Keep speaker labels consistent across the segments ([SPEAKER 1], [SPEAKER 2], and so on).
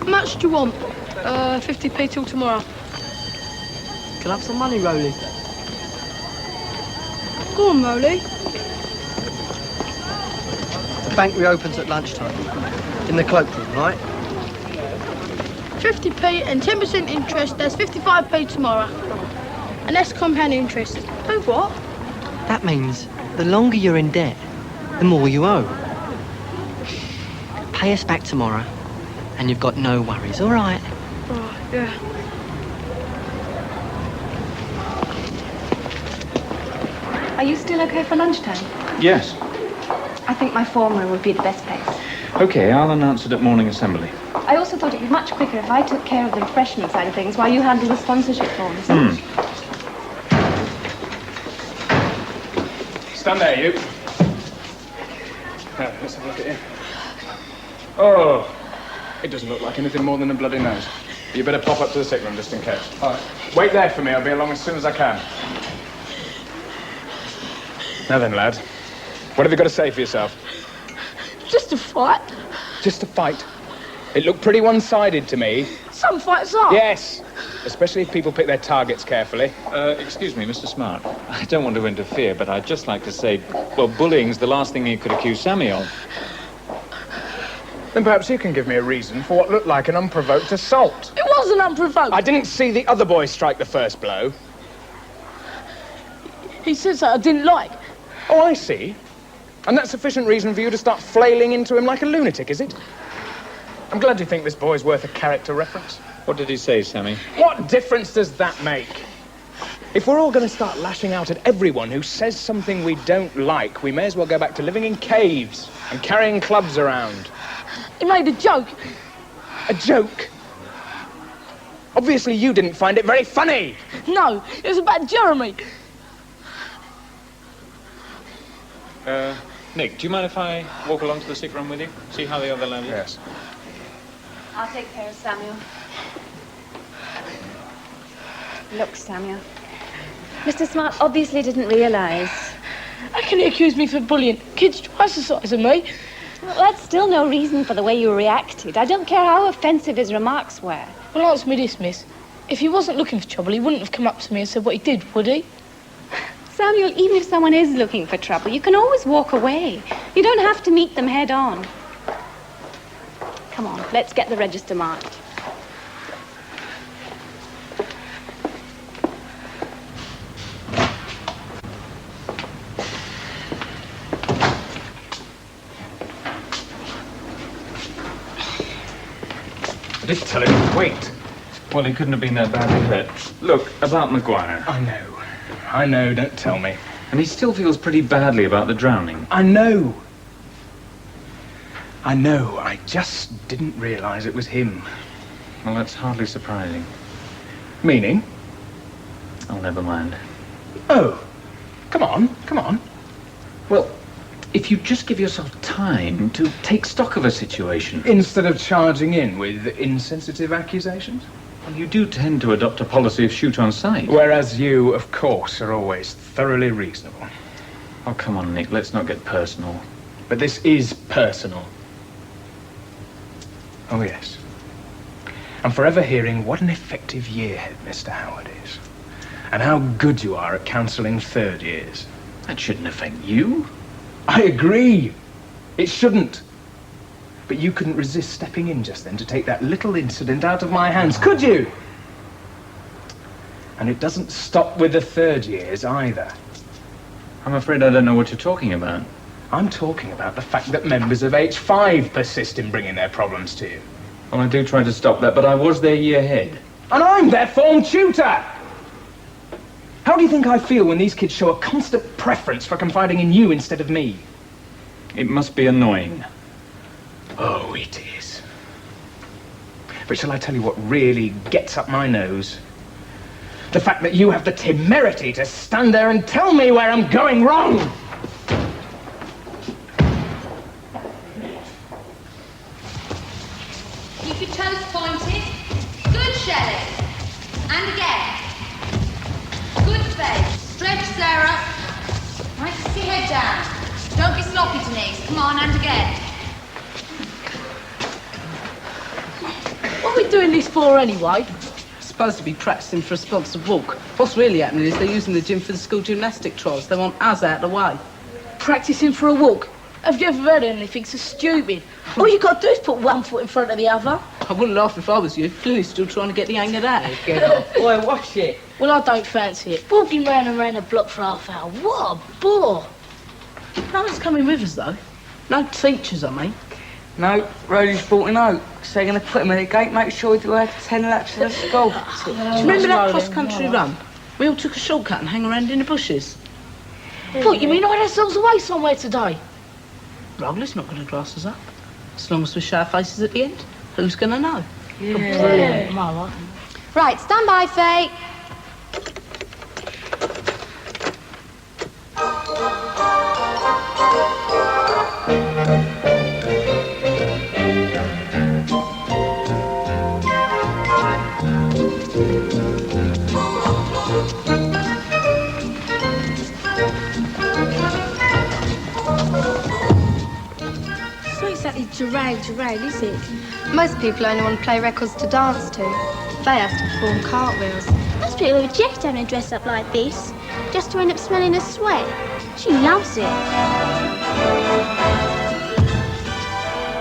[SPEAKER 1] How much do you want? 50p till tomorrow.
[SPEAKER 2] Can I have some money, Rolly?
[SPEAKER 1] Go on, Rolly.
[SPEAKER 2] The bank reopens at lunchtime. In the cloakroom, right?
[SPEAKER 1] 50p and 10% interest, that's 55p tomorrow. And that's compound interest. Oh, what?
[SPEAKER 2] That means the longer you're in debt, the more you owe. Pay us back tomorrow, and you've got no worries, all right?
[SPEAKER 1] Oh, yeah.
[SPEAKER 3] Are you still okay for lunchtime?
[SPEAKER 4] Yes.
[SPEAKER 3] I think my form room would be the best place.
[SPEAKER 4] Okay, I'll announce it at morning assembly.
[SPEAKER 3] I also thought it'd be much quicker if I took care of the refreshment side of things while you handle the sponsorship forms.
[SPEAKER 4] Stand there, you. Now, let's have a look at you. Oh, it doesn't look like anything more than a bloody nose. You better pop up to the sick room just in case. All right. Wait there for me. I'll be along as soon as I can. Now then, lad. What have you got to say for yourself?
[SPEAKER 1] Just a fight.
[SPEAKER 4] Just a fight? It looked pretty one-sided to me.
[SPEAKER 1] Some fights are.
[SPEAKER 4] Yes. Especially if people pick their targets carefully.
[SPEAKER 5] Excuse me, Mr. Smart. I don't want to interfere, but I'd just like to say, well, bullying's the last thing you could accuse Sammy of.
[SPEAKER 4] Then perhaps you can give me a reason for what looked like an unprovoked assault.
[SPEAKER 1] It wasn't unprovoked.
[SPEAKER 4] I didn't see the other boy strike the first blow.
[SPEAKER 1] He said something I didn't like.
[SPEAKER 4] Oh, I see. And that's sufficient reason for you to start flailing into him like a lunatic, is it? I'm glad you think this boy's worth a character reference.
[SPEAKER 5] What did he say, Sammy?
[SPEAKER 4] What difference does that make? If we're all going to start lashing out at everyone who says something we don't like, we may as well go back to living in caves and carrying clubs around.
[SPEAKER 1] He made a joke.
[SPEAKER 4] A joke? Obviously you didn't find it very funny.
[SPEAKER 1] No, it was about Jeremy.
[SPEAKER 5] Nick, do you mind if I walk along to the sick room with you? See how the other lad is?
[SPEAKER 4] Yes.
[SPEAKER 3] I'll take care of Samuel. Look, Samuel. Mr. Smart obviously didn't realise.
[SPEAKER 1] How can he accuse me for bullying? Kids twice the size of me.
[SPEAKER 3] Well, that's still no reason for the way you reacted. I don't care how offensive his remarks were.
[SPEAKER 1] Well, answer me this, miss. If he wasn't looking for trouble, he wouldn't have come up to me and said what he did, would he?
[SPEAKER 3] Samuel, even if someone is looking for trouble, you can always walk away. You don't have to meet them head on. Come on, let's get the register marked.
[SPEAKER 4] I did tell him to wait.
[SPEAKER 5] Well, he couldn't have been that badly hurt. Look, about Maguire.
[SPEAKER 4] I know, don't tell me.
[SPEAKER 5] And he still feels pretty badly about the drowning.
[SPEAKER 4] I know, I just didn't realise it was him.
[SPEAKER 5] Well, that's hardly surprising.
[SPEAKER 4] Meaning?
[SPEAKER 5] Oh, never mind.
[SPEAKER 4] Oh, come on.
[SPEAKER 5] Well, if you just give yourself time to take stock of a situation...
[SPEAKER 4] Instead of charging in with insensitive accusations?
[SPEAKER 5] Well, you do tend to adopt a policy of shoot on sight.
[SPEAKER 4] Whereas you, of course, are always thoroughly reasonable.
[SPEAKER 5] Oh, come on, Nick, let's not get personal.
[SPEAKER 4] But this is personal. Oh, yes. I'm forever hearing what an effective yearhead Mr. Howard is. And how good you are at counselling third years.
[SPEAKER 5] That shouldn't affect you.
[SPEAKER 4] I agree. It shouldn't. But you couldn't resist stepping in just then to take that little incident out of my hands, could you? And it doesn't stop with the third years either.
[SPEAKER 5] I'm afraid I don't know what you're talking about.
[SPEAKER 4] I'm talking about the fact that members of H5 persist in bringing their problems to you.
[SPEAKER 5] Well, I do try to stop that, but I was their year head.
[SPEAKER 4] And I'm their form tutor! How do you think I feel when these kids show a constant preference for confiding in you instead of me?
[SPEAKER 5] It must be annoying.
[SPEAKER 4] Oh, it is. But shall I tell you what really gets up my nose? The fact that you have the temerity to stand there and tell me where I'm going wrong!
[SPEAKER 6] Keep your toes pointed. Good, Shelley. And again. Good face. Stretch, Sarah. Right, sit your head down. Don't be sloppy, Denise. Come on, and again.
[SPEAKER 7] What are we doing this for anyway? Supposed to be practicing for a sponsored walk. What's really happening is they're using the gym for the school gymnastic trials. They want us out of the way. Practicing for a walk? Have you ever heard of anything so stupid? All you got to do is put one foot in front of the other. I wouldn't laugh if I was you. Clearly still trying to get the hang of that.
[SPEAKER 2] Get off. Boy, watch it.
[SPEAKER 1] Well, I don't fancy it. Walking round and round a block for half an hour. What a bore.
[SPEAKER 7] No one's coming with us, though. No teachers, I mean.
[SPEAKER 8] No, Rhodey's brought him out. So they're going to put him at the gate, make sure he do 10 laps of the school.
[SPEAKER 7] Do you remember that cross-country run? We all took a shortcut and hang around in the bushes.
[SPEAKER 1] What, you mean hide ourselves away somewhere today?
[SPEAKER 7] Rowley's not going to grass us up. As long as we show our faces at the end, who's going to know?
[SPEAKER 1] Brilliant. Mother.
[SPEAKER 6] Right, stand by, Faye.
[SPEAKER 9] Gerard, is it? Most people only want to play records to dance to. They have to perform cartwheels.
[SPEAKER 10] Most people reject having to dress up like this, just to end up smelling of sweat. She loves it.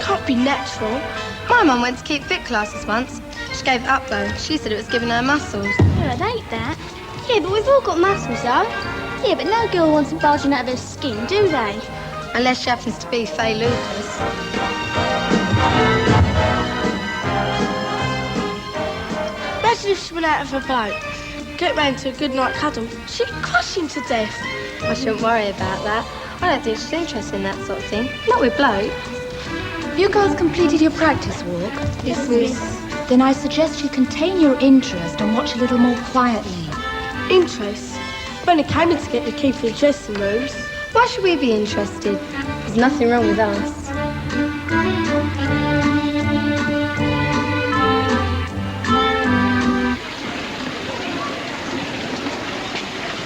[SPEAKER 9] Can't be natural. My mum went to keep fit classes once. She gave it up though. She said it was giving her muscles.
[SPEAKER 10] Yeah, I'd hate that. Yeah, but we've all got muscles though. Yeah, but no girl wants them bulging out of her skin, do they?
[SPEAKER 9] Unless she happens to be Faye Lucas.
[SPEAKER 1] Imagine if she went out of her boat, get round to a good night cuddle. She'd crush him to death.
[SPEAKER 9] I shouldn't worry about that. I don't think she's interested in that sort of thing. Not with blokes.
[SPEAKER 6] You girls completed your practice walk?
[SPEAKER 9] Yes, miss.
[SPEAKER 6] Then I suggest you contain your interest and watch a little more quietly.
[SPEAKER 1] Interest? We only came in to get the key for the dressing rooms.
[SPEAKER 9] Why should we be interested? There's nothing wrong with us.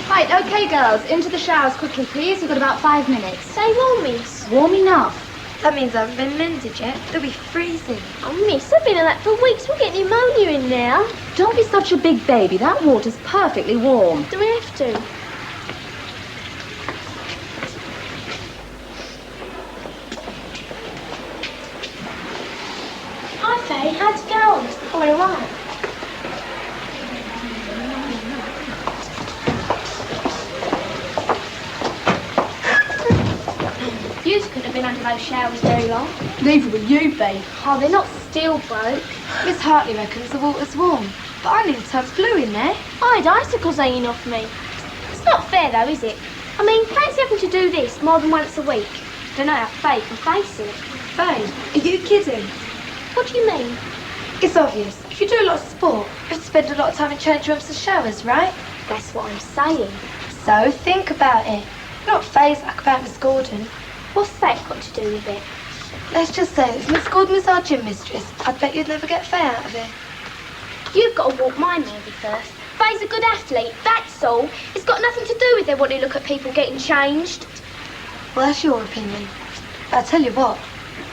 [SPEAKER 6] Right, OK, girls, into the showers quickly, please. You've got about 5 minutes.
[SPEAKER 10] Stay warm, miss.
[SPEAKER 6] Warm enough.
[SPEAKER 9] That means I haven't been mended yet. They'll be freezing.
[SPEAKER 10] Oh, miss, I've been in that for weeks. We'll get pneumonia in there.
[SPEAKER 6] Don't be such a big baby. That water's perfectly warm.
[SPEAKER 10] Do we have to? Hi, Faye. How'd it go? All right. You couldn't have been under those showers very long.
[SPEAKER 1] Neither will you be.
[SPEAKER 10] Oh, they're not steel broke.
[SPEAKER 9] Miss Hartley reckons the water's warm, but I needed to have flu in there.
[SPEAKER 10] I had icicles hanging off me. It's not fair, though, is it? I mean, fancy having to do this more than once a week. Don't know how Faye can face it.
[SPEAKER 9] Faye, are you kidding?
[SPEAKER 10] What do you mean?
[SPEAKER 9] It's obvious. If you do a lot of sport, you have to spend a lot of time in change rooms and showers, right?
[SPEAKER 10] That's what I'm saying.
[SPEAKER 9] So think about it. You're not phased like about Miss Gordon.
[SPEAKER 10] What's that got to do with it?
[SPEAKER 9] Let's just say if Miss Gordon was our gym mistress, I'd bet you'd never get Faye out of here.
[SPEAKER 10] You've got to walk my nervy first. Faye's a good athlete, that's all. It's got nothing to do with their wanting to look at people getting changed.
[SPEAKER 9] Well, that's your opinion. But I tell you what,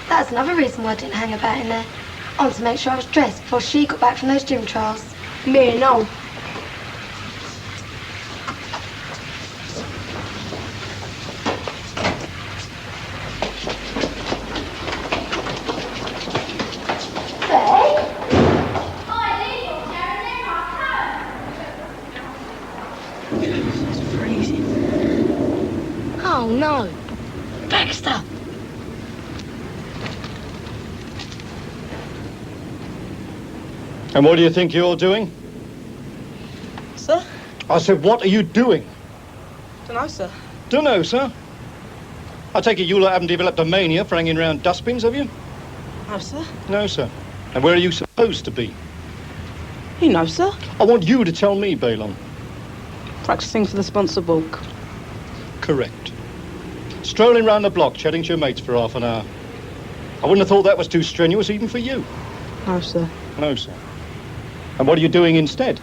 [SPEAKER 9] that's another reason why I didn't hang about in there. I wanted to make sure I was dressed before she got back from those gym trials.
[SPEAKER 1] Me and all.
[SPEAKER 9] Oh no! Baxter!
[SPEAKER 11] And what do you think you're doing?
[SPEAKER 7] Sir?
[SPEAKER 11] I said, what are you doing?
[SPEAKER 7] Dunno, sir.
[SPEAKER 11] Dunno, sir. I take it you lot haven't developed a mania for hanging around dustbins, have you?
[SPEAKER 7] No, sir.
[SPEAKER 11] No, sir. And where are you supposed to be?
[SPEAKER 7] You know, sir.
[SPEAKER 11] I want you to tell me, Balon.
[SPEAKER 7] Practicing for the sponsored walk.
[SPEAKER 11] Correct. Strolling round the block, chatting to your mates for half an hour. I wouldn't have thought that was too strenuous even for you.
[SPEAKER 7] No, sir.
[SPEAKER 11] No, sir. And what are you doing instead?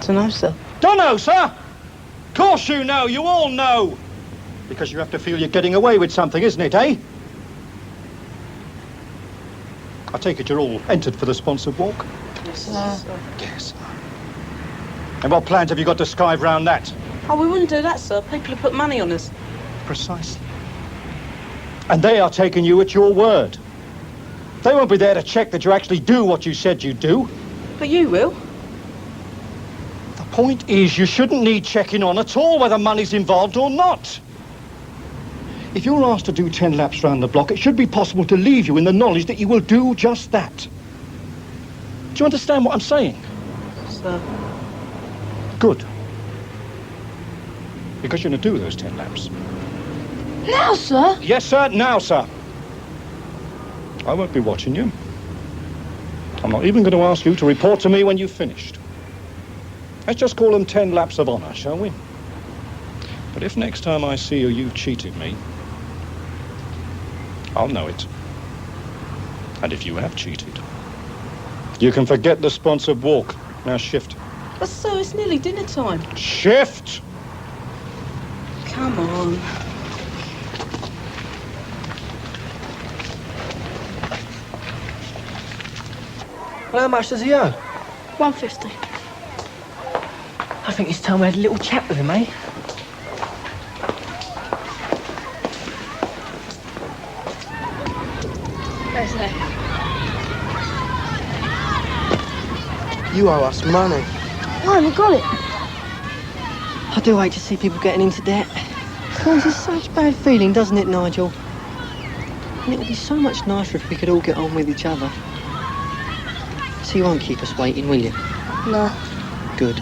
[SPEAKER 7] Dunno, sir.
[SPEAKER 11] Dunno, sir! Of course you know, you all know! Because you have to feel you're getting away with something, isn't it, eh? I take it you're all entered for the sponsored walk?
[SPEAKER 7] Yes, sir.
[SPEAKER 11] Yes. And what plans have you got to skive round that?
[SPEAKER 7] Oh, we wouldn't do that, sir. People have put money on us.
[SPEAKER 11] Precisely. And they are taking you at your word. They won't be there to check that you actually do what you said you'd do.
[SPEAKER 7] But you will.
[SPEAKER 11] The point is, you shouldn't need checking on at all whether money's involved or not. If you're asked to do 10 laps round the block, it should be possible to leave you in the knowledge that you will do just that. Do you understand what I'm saying?
[SPEAKER 7] Sir.
[SPEAKER 11] Good. Because you're going to do those 10 laps.
[SPEAKER 1] Now, sir?
[SPEAKER 11] Yes, sir. Now, sir. I won't be watching you. I'm not even going to ask you to report to me when you've finished. Let's just call them 10 laps of honour, shall we? But if next time I see you've cheated me, I'll know it. And if you have cheated, you can forget the sponsored walk. Now shift.
[SPEAKER 7] But sir, it's nearly dinner time.
[SPEAKER 11] Shift!
[SPEAKER 7] Come on.
[SPEAKER 2] Well, how much does he owe?
[SPEAKER 1] 150.
[SPEAKER 2] I think it's time we had a little chat with him, eh?
[SPEAKER 1] Where's that?
[SPEAKER 12] You owe us money.
[SPEAKER 1] Why haven't got it?
[SPEAKER 2] I do hate to see people getting into debt. Causes such bad feeling, doesn't it, Nigel? And it would be so much nicer if we could all get on with each other. So you won't keep us waiting, will you?
[SPEAKER 1] No.
[SPEAKER 2] Good.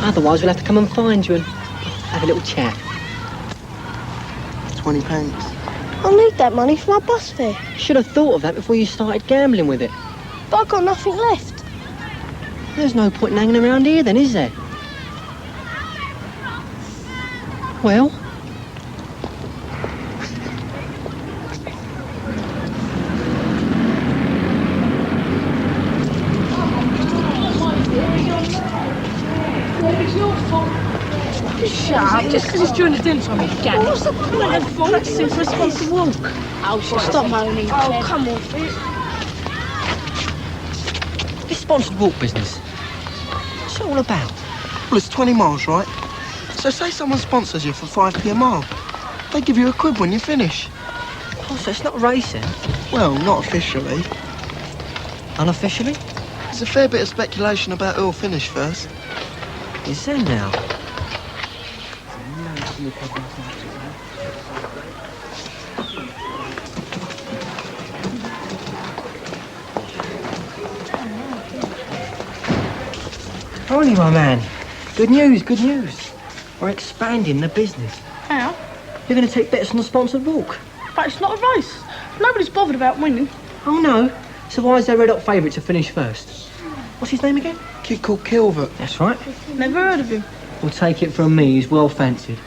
[SPEAKER 2] Otherwise, we'll have to come and find you and have a little chat.
[SPEAKER 12] 20 pence.
[SPEAKER 1] I'll need that money for my bus fare.
[SPEAKER 2] Should have thought of that before you started gambling with it.
[SPEAKER 1] But I've got nothing left.
[SPEAKER 2] There's no point in hanging around here then, is there? Well?
[SPEAKER 7] Shut up, just because it's during the dinner time, you get it.
[SPEAKER 1] What's the point of
[SPEAKER 7] Practising for a sponsored walk.
[SPEAKER 1] Oh, stop moaning. Oh, come on.
[SPEAKER 2] This sponsored walk business, what's it all about?
[SPEAKER 12] Well, it's 20 miles, right? So say someone sponsors you for 5p a mile. They give you £1 when you finish.
[SPEAKER 2] Oh, so it's not racing?
[SPEAKER 12] Well, not officially.
[SPEAKER 2] Unofficially?
[SPEAKER 12] There's a fair bit of speculation about who'll finish first.
[SPEAKER 2] Is there now? Ronnie, my man. Good news, good news. We're expanding the business.
[SPEAKER 1] How?
[SPEAKER 2] You're going to take bets on the sponsored walk.
[SPEAKER 1] But it's not a race. Nobody's bothered about winning.
[SPEAKER 2] Oh, no. So why is their red-hot favourite to finish first? What's his name again?
[SPEAKER 12] Kid called Kilvert.
[SPEAKER 2] That's right.
[SPEAKER 1] Never heard of him.
[SPEAKER 2] Well, take it from me, he's well fancied.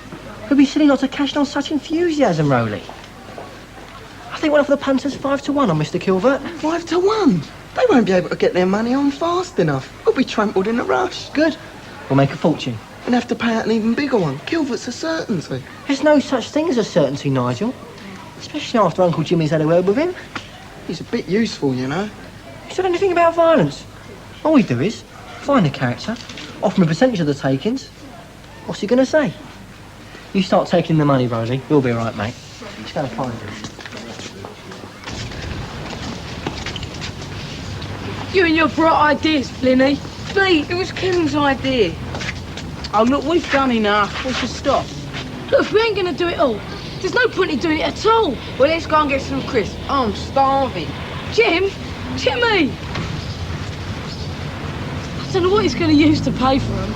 [SPEAKER 2] It'd be silly not to cash in on such enthusiasm, Rowley. I think we'll offer the punters 5 to 1 on Mr. Kilvert.
[SPEAKER 12] 5 to 1? They won't be able to get their money on fast enough. We'll be trampled in a rush.
[SPEAKER 2] Good. We'll make a fortune.
[SPEAKER 12] And have to pay out an even bigger one. Kilvert's a certainty.
[SPEAKER 2] There's no such thing as a certainty, Nigel. Especially after Uncle Jimmy's had a word with him.
[SPEAKER 12] He's a bit useful, you know.
[SPEAKER 2] He's said anything about violence. All we do is find the character, offer him a percentage of the takings. What's he going to say? You start taking the money, Rowley. You'll be all right, mate. Just go and find him.
[SPEAKER 7] You and your bright ideas, Flinny. Pete, it was Kevin's idea. Oh, look, we've done enough. We should stop.
[SPEAKER 1] Look, if we ain't going to do it all, there's no point in doing it at all.
[SPEAKER 8] Well, let's go and get some crisps. I'm starving.
[SPEAKER 1] Jimmy! I don't know what he's going to use to pay for them.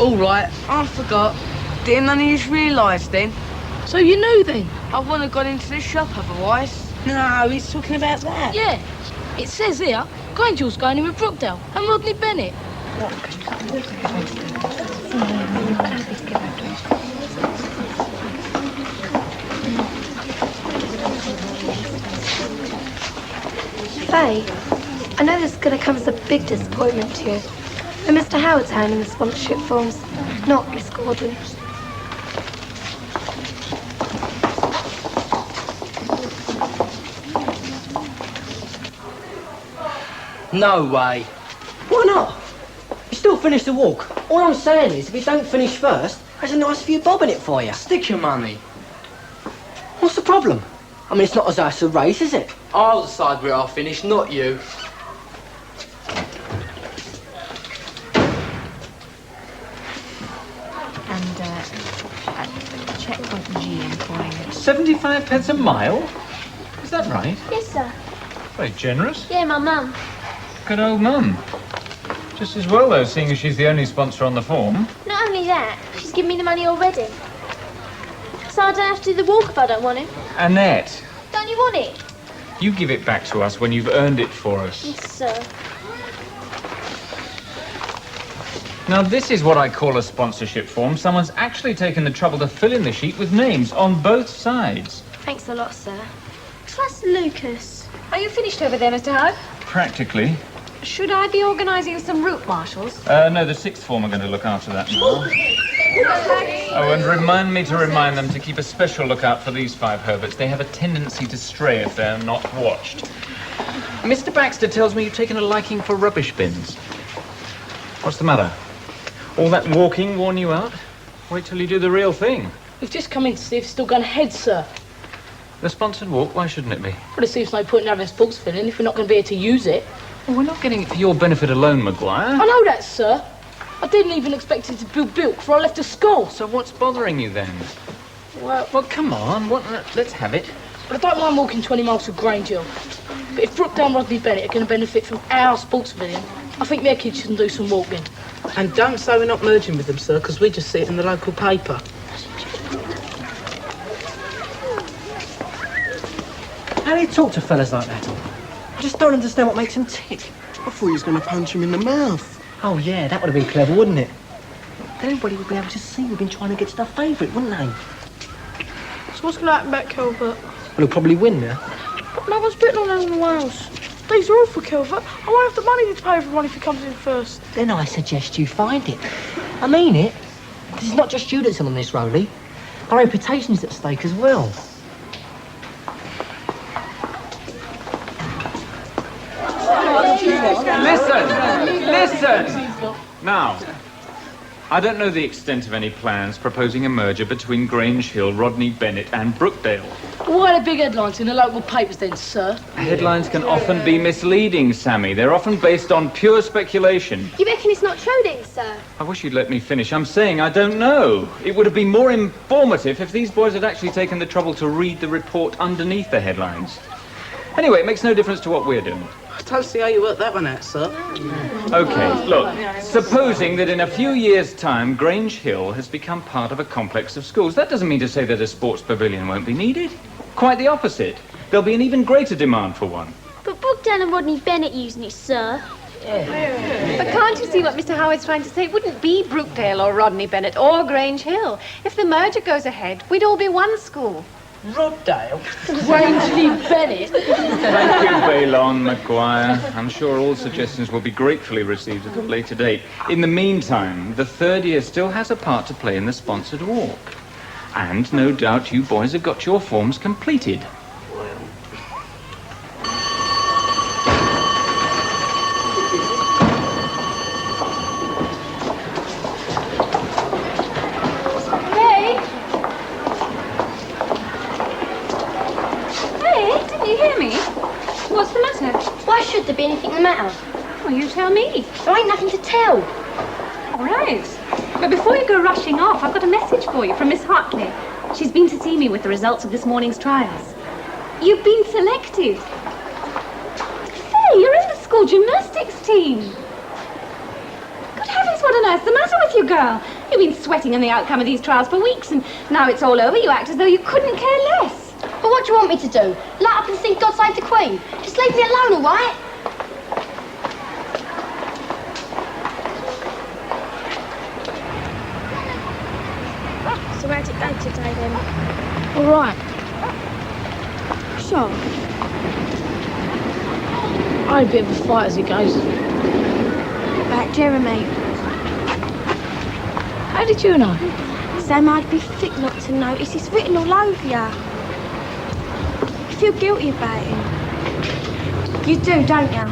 [SPEAKER 8] All right, I forgot. Didn't none of you realise then?
[SPEAKER 1] So you knew then?
[SPEAKER 8] I wouldn't have got into the shop otherwise.
[SPEAKER 7] No, he's talking about that.
[SPEAKER 1] Yeah. It says here, Grange Hill's going in with Brookdale and Rodney Bennett.
[SPEAKER 9] Faye, I know this is going to come as a big disappointment to you, but Mr. Howard's handling the sponsorship forms, not Miss Gordon.
[SPEAKER 12] No way.
[SPEAKER 2] Why not? You still finish the walk. All I'm saying is, if you don't finish first, there's a nice few bob in it for you.
[SPEAKER 12] Stick your money.
[SPEAKER 2] What's the problem? I mean, it's not as though it's a race, is it?
[SPEAKER 12] I'll decide where I'll finish, not you.
[SPEAKER 3] And, checkpoint G I'm calling it.
[SPEAKER 5] 75 pence a mile? Is that right?
[SPEAKER 10] Yes, sir.
[SPEAKER 5] Very generous.
[SPEAKER 10] Yeah, my mum.
[SPEAKER 5] Good old mum. Just as well, though, seeing as she's the only sponsor on the form.
[SPEAKER 10] Not only that, she's given me the money already. So I don't have to do the walk if I don't want to.
[SPEAKER 5] Annette,
[SPEAKER 10] Don't you want it?
[SPEAKER 5] you give it back to us when you've earned it for us.
[SPEAKER 10] Yes, sir.
[SPEAKER 5] Now, this is what I call a sponsorship form. Someone's actually taken the trouble to fill in the sheet with names on both sides.
[SPEAKER 10] Thanks a lot, sir. Trust Lucas.
[SPEAKER 3] Are you finished over there, Mr. Howard?
[SPEAKER 5] Practically.
[SPEAKER 3] Should I be organising some route marshals?
[SPEAKER 5] No, the sixth form are going to look after that now. Oh, and remind me to remind them to keep a special lookout for these 5 Herberts. They have a tendency to stray if they're not watched. Mr. Baxter tells me you've taken a liking for rubbish bins. What's the matter? All that walking worn you out? Wait till you do the real thing.
[SPEAKER 7] We've just come in to see if it's still going ahead, sir.
[SPEAKER 5] The sponsored walk, why shouldn't it be?
[SPEAKER 7] Well, it seems no point in having a sports filling if we're not going to be here to use it.
[SPEAKER 5] Well, we're not getting it for your benefit alone, Maguire.
[SPEAKER 7] I know that, sir. I didn't even expect it to be built before I left the school.
[SPEAKER 5] So what's bothering you then?
[SPEAKER 7] Well,
[SPEAKER 5] come on, let's have it.
[SPEAKER 7] I don't mind walking 20 miles to Grange Hill. But if Brookdale and Rodney Bennett are going to benefit from our sports pavilion, I think their kids should do some walking.
[SPEAKER 13] And don't say we're not merging with them, sir, because we just see it in the local paper.
[SPEAKER 2] How do you talk to fellas like that? I just don't understand what makes them tick.
[SPEAKER 12] I thought he was going to punch him in the mouth.
[SPEAKER 2] Oh, yeah, that would have been clever, wouldn't it? Then everybody would be able to see we've been trying to get to the favourite, wouldn't they?
[SPEAKER 1] So what's going to happen about Kilbert?
[SPEAKER 2] Well, he'll probably win now.
[SPEAKER 1] But no one's betting on anyone Wales. These are all for Kilbert. I won't have the money to pay everyone if he comes in first.
[SPEAKER 2] Then I suggest you find it. I mean it. Because it's not just you that's on this, Rolly. Our reputation's at stake as well.
[SPEAKER 5] Listen! Now, I don't know the extent of any plans proposing a merger between Grange Hill, Rodney Bennett and Brookdale.
[SPEAKER 7] Why the big headlines in the local papers then, sir?
[SPEAKER 5] Headlines can often be misleading, Sammy. They're often based on pure speculation.
[SPEAKER 10] You reckon it's not true then, sir?
[SPEAKER 5] I wish you'd let me finish. I'm saying I don't know. It would have been more informative if these boys had actually taken the trouble to read the report underneath the headlines. Anyway, it makes no difference to what we're doing.
[SPEAKER 13] I don't see how you work that one out, sir.
[SPEAKER 5] OK, look, supposing that in a few years' time, Grange Hill has become part of a complex of schools, that doesn't mean to say that a sports pavilion won't be needed. Quite the opposite. There'll be an even greater demand for one.
[SPEAKER 10] But Brookdale and Rodney Bennett using it, sir.
[SPEAKER 3] But can't you see what Mr. Howard's trying to say? It wouldn't be Brookdale or Rodney Bennett or Grange Hill. If the merger goes ahead, we'd all be one school.
[SPEAKER 13] Roddale?
[SPEAKER 7] Grange Bennett?
[SPEAKER 5] Thank you, Baylon, Maguire. I'm sure all suggestions will be gratefully received at a later date. In the meantime, the third year still has a part to play in the sponsored walk. And no doubt you boys have got your forms completed.
[SPEAKER 10] What's the matter? Why should there be anything the matter?
[SPEAKER 3] Well, you tell me.
[SPEAKER 10] There ain't nothing to tell.
[SPEAKER 3] All right. But before you go rushing off, I've got a message for you from Miss Hartley. She's been to see me with the results of this morning's trials. You've been selected. Say, you're in the school gymnastics team. Good heavens, what on earth's the matter with you, girl? You've been sweating in the outcome of these trials for weeks, and now it's all over, you act as though you couldn't care less.
[SPEAKER 10] But what do you want me to do? Light up and sing God Save the Queen? Just leave me alone, all right? So where did it go today, then?
[SPEAKER 1] All right. So, I had a bit of a fight as it goes.
[SPEAKER 10] About Jeremy.
[SPEAKER 1] How did you know?
[SPEAKER 10] Sam, I'd be thick not to notice. It's written all over you. You feel guilty about him. You do, don't you?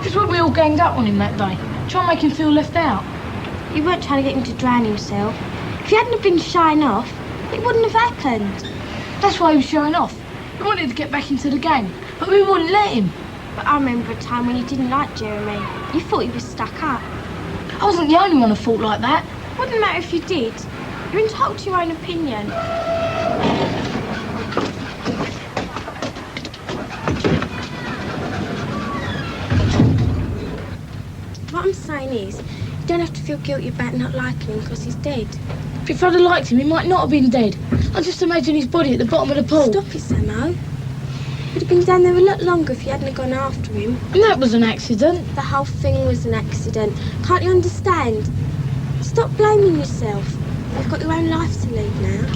[SPEAKER 7] That's why we all ganged up on him that day. Try and make him feel left out.
[SPEAKER 10] You weren't trying to get him to drown himself. If you hadn't have been shying off, it wouldn't have happened.
[SPEAKER 7] That's why he was showing off. We wanted to get back into the game, but we wouldn't let him.
[SPEAKER 10] But I remember a time when you didn't like Jeremy. You thought he was stuck up.
[SPEAKER 7] I wasn't the only one who thought like that.
[SPEAKER 10] Wouldn't matter if you did. You're entitled to your own opinion. What I'm saying is, you don't have to feel guilty about not liking him because he's dead.
[SPEAKER 7] If I'd have liked him, he might not have been dead. I just imagine his body at the bottom of the pool.
[SPEAKER 10] Stop it, Zammo. He'd have been down there a lot longer if you hadn't gone after him.
[SPEAKER 7] And that was an accident.
[SPEAKER 10] The whole thing was an accident. Can't you understand? Stop blaming yourself. You've got your own life to lead now.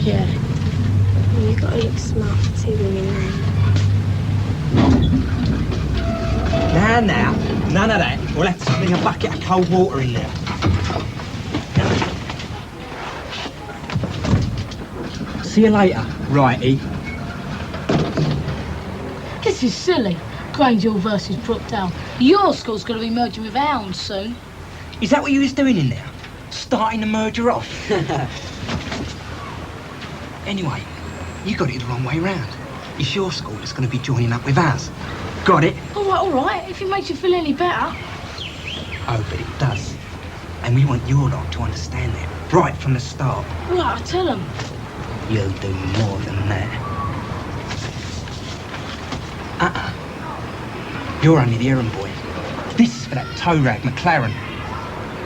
[SPEAKER 7] Yeah.
[SPEAKER 10] And you've got to look smart for 2 women
[SPEAKER 14] Now,
[SPEAKER 10] now.
[SPEAKER 14] none of that. We'll have to sling a bucket of cold water in there. See you later, righty.
[SPEAKER 7] This is silly. Grange Hill versus Brookdale. Your school's going to be merging with ours soon.
[SPEAKER 14] Is that what you was doing in there? Starting the merger off? Anyway, you got it the wrong way round. It's your school that's going to be joining up with ours. Got it?
[SPEAKER 7] All right, if it makes you feel any better.
[SPEAKER 14] Oh, but it does. And we want your lot to understand that right from the start.
[SPEAKER 7] Right, I'll tell them.
[SPEAKER 14] You'll do more than that. You're only the errand boy. This is for that tow rag McLaren.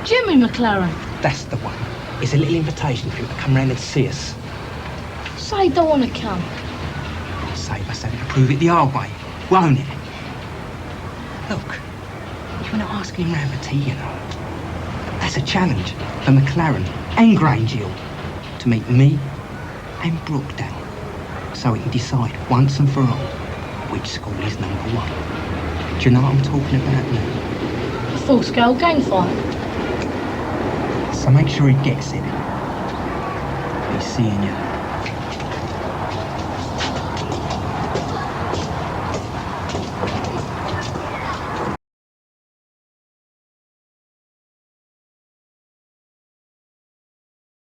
[SPEAKER 7] Jimmy McLaren.
[SPEAKER 14] That's the one. It's a little invitation for him to come round and see us.
[SPEAKER 7] Say he don't want to come.
[SPEAKER 14] Save us having to prove it the hard way, won't it? Look, you're not asking him round for tea, you know. That's a challenge for McLaren and Grange Hill to meet me and Brookdale, so we can decide once and for all which school is #1. Do you know what I'm talking about now?
[SPEAKER 7] A full-scale gang fight.
[SPEAKER 14] So make sure he gets it. Be seeing you.